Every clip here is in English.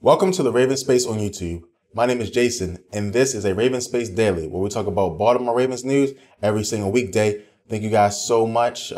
Welcome to the Ravens Space on YouTube. My name is Jason, and this is a Ravens Space Daily, where we talk about Baltimore Ravens news every single weekday. Thank you guys so much.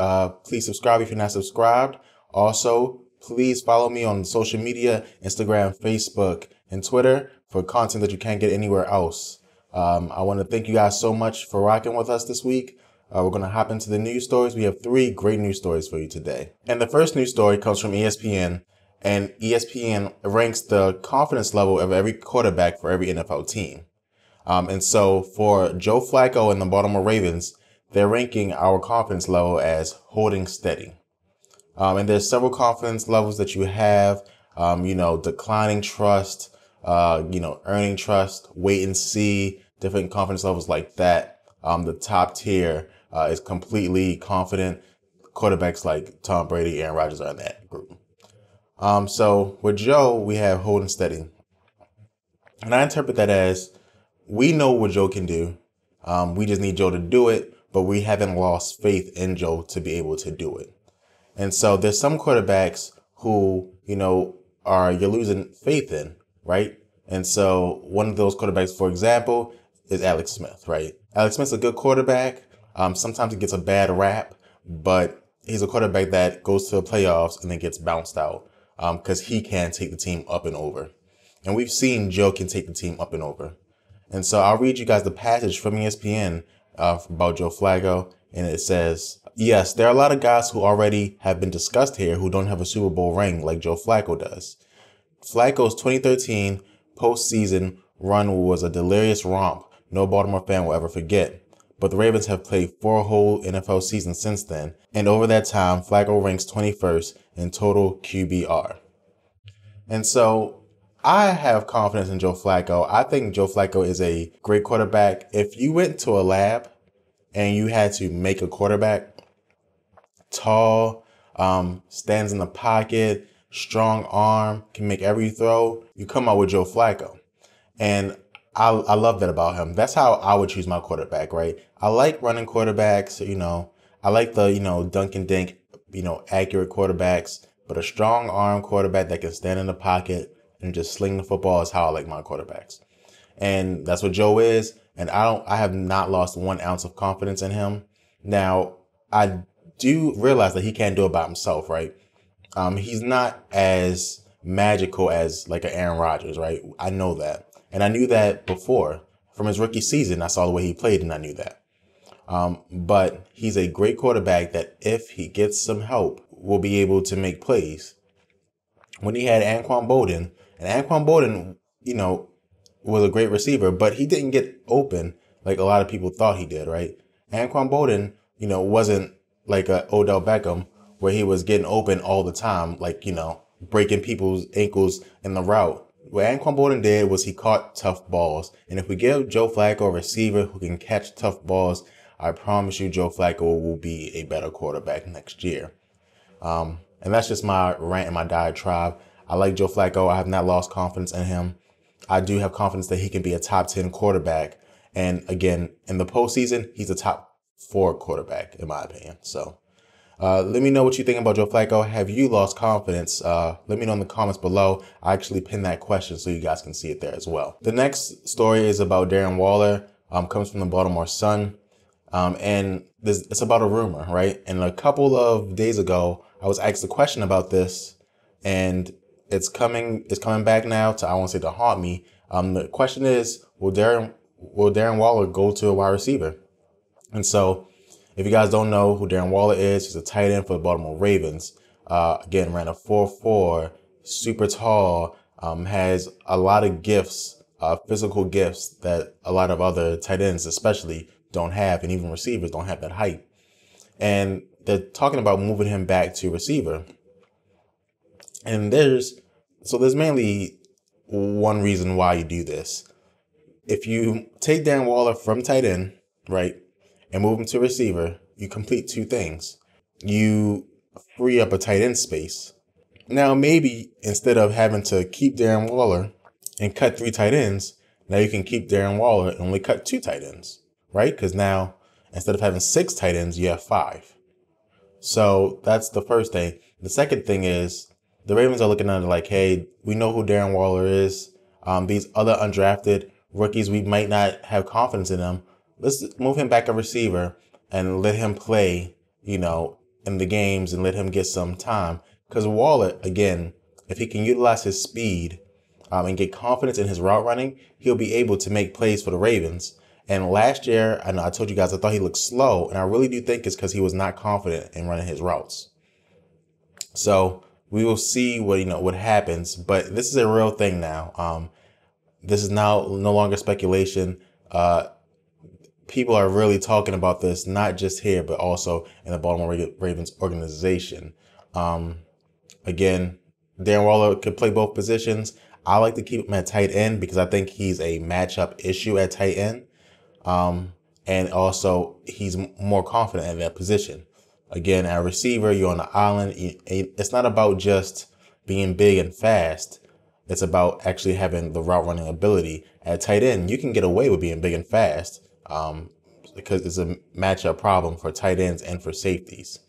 Please subscribe if you're not subscribed. Also, please follow me on social media, Instagram, Facebook, and Twitter for content that you can't get anywhere else. I want to thank you guys so much for rocking with us this week. We're going to hop into the news stories. We have 3 great news stories for you today. And the first news story comes from ESPN. And ESPN ranks the confidence level of every quarterback for every NFL team. And so for Joe Flacco and the Baltimore Ravens, they're ranking our confidence level as holding steady. And there's several confidence levels that you have, declining trust, earning trust, wait and see, different confidence levels like that. The top tier is completely confident. Quarterbacks like Tom Brady, Aaron Rodgers are in that group. So with Joe, we have holding steady. And I interpret that as we know what Joe can do. We just need Joe to do it, but we haven't lost faith in Joe to be able to do it. And so there's some quarterbacks who, you're losing faith in, right? And so one of those quarterbacks, for example, is Alex Smith, right? Alex Smith's a good quarterback. Sometimes he gets a bad rap, but he's a quarterback that goes to the playoffs and then gets bounced out. Because he can take the team up and over. And we've seen Joe can take the team up and over. And so I'll read you guys the passage from ESPN about Joe Flacco. And it says, yes, there are a lot of guys who already have been discussed here who don't have a Super Bowl ring like Joe Flacco does. Flacco's 2013 postseason run was a delirious romp no Baltimore fan will ever forget. But the Ravens have played 4 whole NFL seasons since then, and over that time, Flacco ranks 21st in total QBR. And so I have confidence in Joe Flacco. I think Joe Flacco is a great quarterback. If you went to a lab and you had to make a quarterback, tall, stands in the pocket, strong arm, can make every throw, you come out with Joe Flacco. And I love that about him. That's how I would choose my quarterback, right? I like running quarterbacks, I like the, dunk and dink, accurate quarterbacks, but a strong arm quarterback that can stand in the pocket and just sling the football is how I like my quarterbacks. And that's what Joe is. And I have not lost 1 ounce of confidence in him. Now, I do realize that he can't do it by himself, right? He's not as magical as like an Aaron Rodgers, right? I know that. And I knew that before. From his rookie season, I saw the way he played and I knew that. But he's a great quarterback that if he gets some help, will be able to make plays. When he had Anquan Boldin, and Anquan Boldin, was a great receiver, but he didn't get open like a lot of people thought he did, right? Anquan Boldin, wasn't like a Odell Beckham where he was getting open all the time, like, breaking people's ankles in the route. What Anquan Boldin did was he caught tough balls. And if we give Joe Flacco a receiver who can catch tough balls, I promise you Joe Flacco will be a better quarterback next year. And that's just my rant and my diatribe. I like Joe Flacco. I have not lost confidence in him. I do have confidence that he can be a top 10 quarterback. And again, in the postseason, he's a top 4 quarterback, in my opinion. So let me know what you think about Joe Flacco. Have you lost confidence? Let me know in the comments below. I actually pinned that question so you guys can see it there as well. The next story is about Darren Waller. Comes from the Baltimore Sun. And it's about a rumor, right? And a couple of days ago, I was asked a question about this, and it's coming back now to, I won't say to haunt me. The question is, will Darren Waller go to a wide receiver? And so if you guys don't know who Darren Waller is, he's a tight end for the Baltimore Ravens. Again, ran a 4.4, super tall, has a lot of gifts, physical gifts that a lot of other tight ends especially don't have, and even receivers don't have that height. And they're talking about moving him back to receiver. And there's mainly one reason why you do this. If you take Darren Waller from tight end, right, and move him to receiver, you complete 2 things. You free up a tight end space. Now, maybe instead of having to keep Darren Waller and cut 3 tight ends, now you can keep Darren Waller and only cut 2 tight ends, right? Because now, instead of having 6 tight ends, you have 5. So that's the first thing. The second thing is, the Ravens are looking at it like, hey, we know who Darren Waller is. These other undrafted rookies, we might not have confidence in them. Let's move him back a receiver and let him play, in the games and let him get some time. Because Waller, again, if he can utilize his speed and get confidence in his route running, he'll be able to make plays for the Ravens. And last year, I know I told you guys I thought he looked slow, and I really do think it's because he was not confident in running his routes. So we will see what happens, but this is a real thing now. This is now no longer speculation. People are really talking about this, not just here, but also in the Baltimore Ravens organization. Again, Darren Waller could play both positions. I like to keep him at tight end because I think he's a matchup issue at tight end. And also he's more confident in that position. Again, at receiver, you're on the island. It's not about just being big and fast. It's about actually having the route running ability. At tight end, you can get away with being big and fast because it's a matchup problem for tight ends and for safeties.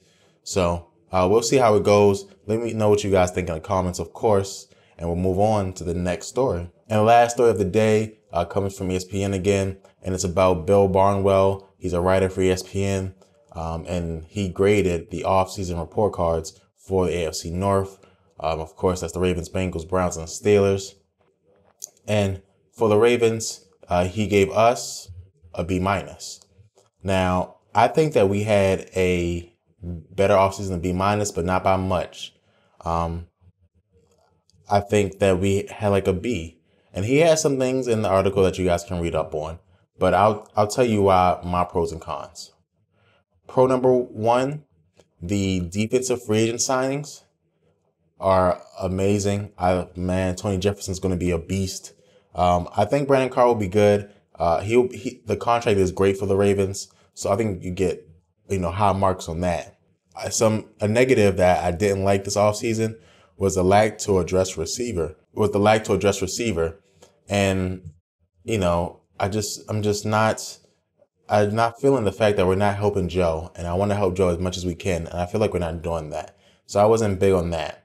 So we'll see how it goes. Let me know what you guys think in the comments, of course, and we'll move on to the next story. And the last story of the day comes from ESPN again, and it's about Bill Barnwell. He's a writer for ESPN, and he graded the offseason report cards for the AFC North. Of course, that's the Ravens, Bengals, Browns, and Steelers. And for the Ravens, he gave us a B-. Now, I think that we had a better offseason than B-, but not by much. I think that we had like a B. And he has some things in the article that you guys can read up on. But I'll tell you why my pros and cons. Pro number one, the defensive free agent signings are amazing. Tony Jefferson's going to be a beast. I think Brandon Carr will be good. The contract is great for the Ravens, so I think you get high marks on that. A negative that I didn't like this offseason was the lack to address receiver. And I'm not feeling the fact that we're not helping Joe, and I want to help Joe as much as we can, and I feel like we're not doing that. So I wasn't big on that.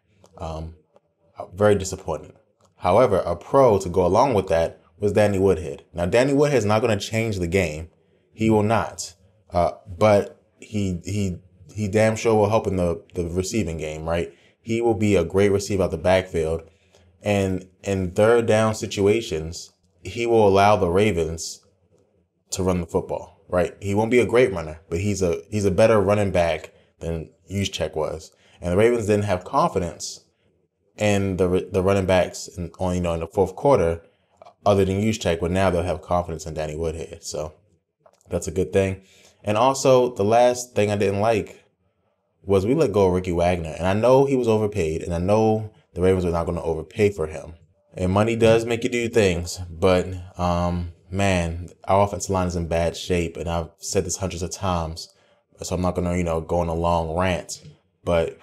Very disappointed. However, a pro to go along with that was Danny Woodhead. Now, Danny Woodhead is not going to change the game. He will not. But he damn sure will help in the receiving game, right? He will be a great receiver out the backfield. And in third down situations, he will allow the Ravens to run the football, right? He won't be a great runner, but he's a better running back than Juszczyk was. And the Ravens didn't have confidence in the running backs in the fourth quarter, other than Juszczyk, but now they'll have confidence in Danny Woodhead. So that's a good thing. And also, the last thing I didn't like was we let go of Ricky Wagner. And I know he was overpaid, and I know the Ravens were not going to overpay for him. And money does make you do things, but man, our offensive line is in bad shape, and I've said this hundreds of times, so I'm not going to go on a long rant. But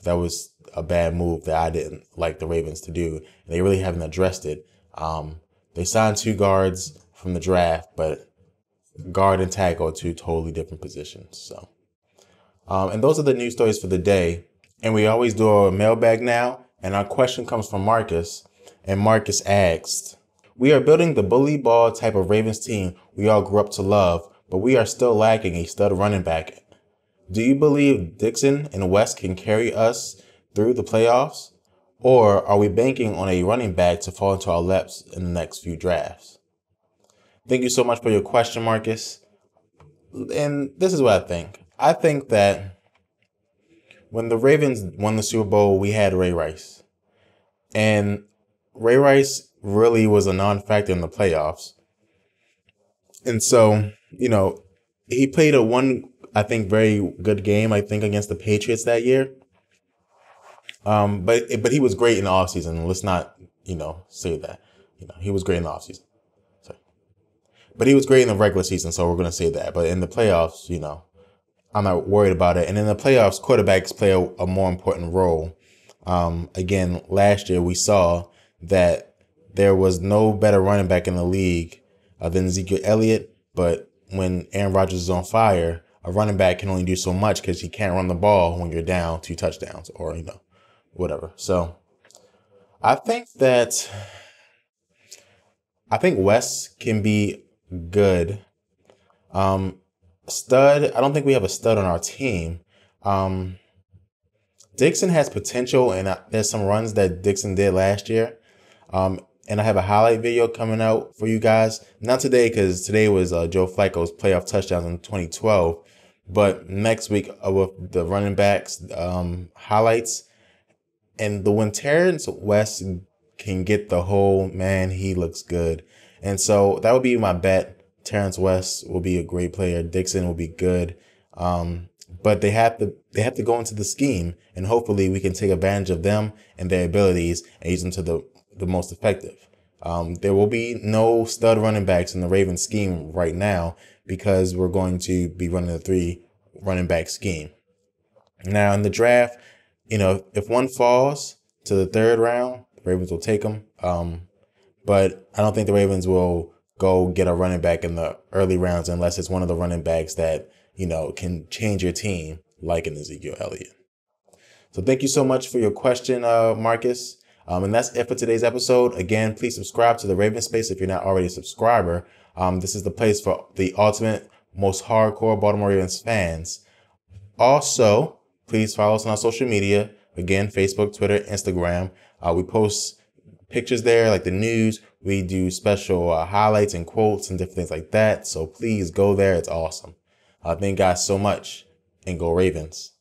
that was a bad move that I didn't like the Ravens to do. And they really haven't addressed it. They signed 2 guards from the draft, but guard and tackle are 2 totally different positions. So, and those are the news stories for the day. And we always do our mailbag now. And our question comes from Marcus. And Marcus asked, we are building the bully ball type of Ravens team we all grew up to love, but we are still lacking a stud running back. Do you believe Dixon and West can carry us through the playoffs? Or are we banking on a running back to fall into our laps in the next few drafts? Thank you so much for your question, Marcus. And this is what I think. I think that when the Ravens won the Super Bowl, we had Ray Rice. And Ray Rice really was a non-factor in the playoffs. And so, he played I think, very good game, against the Patriots that year. But he was great in the offseason. Let's not, say that. He was great in the offseason. Sorry. But he was great in the regular season, so we're going to say that. But in the playoffs, I'm not worried about it. And in the playoffs, quarterbacks play a more important role. Again, last year we saw that there was no better running back in the league than Ezekiel Elliott. But when Aaron Rodgers is on fire, a running back can only do so much because he can't run the ball when you're down 2 touchdowns or, whatever. So I think Wes can be good. Stud, I don't think we have a stud on our team. Dixon has potential, and there's some runs that Dixon did last year. And I have a highlight video coming out for you guys. Not today, because today was Joe Flacco's playoff touchdowns in 2012. But next week with the running backs highlights. And when Terrence West can get the whole, man, he looks good. And so that would be my bet. Terrence West will be a great player. Dixon will be good. But they have to go into the scheme, and hopefully we can take advantage of them and their abilities and use them to the most effective. There will be no stud running backs in the Ravens scheme right now because we're going to be running a 3 running back scheme. Now in the draft, if one falls to the 3rd round, the Ravens will take them. But I don't think the Ravens will go get a running back in the early rounds unless it's one of the running backs that, can change your team, like an Ezekiel Elliott. So thank you so much for your question, Marcus. And that's it for today's episode. Again, please subscribe to the Raven Space if you're not already a subscriber. This is the place for the ultimate, most hardcore Baltimore Ravens fans. Also, please follow us on our social media. Again, Facebook, Twitter, Instagram. We post pictures there, like the news. We do special highlights and quotes and different things like that. So please go there. It's awesome. Thank you guys so much, and go Ravens.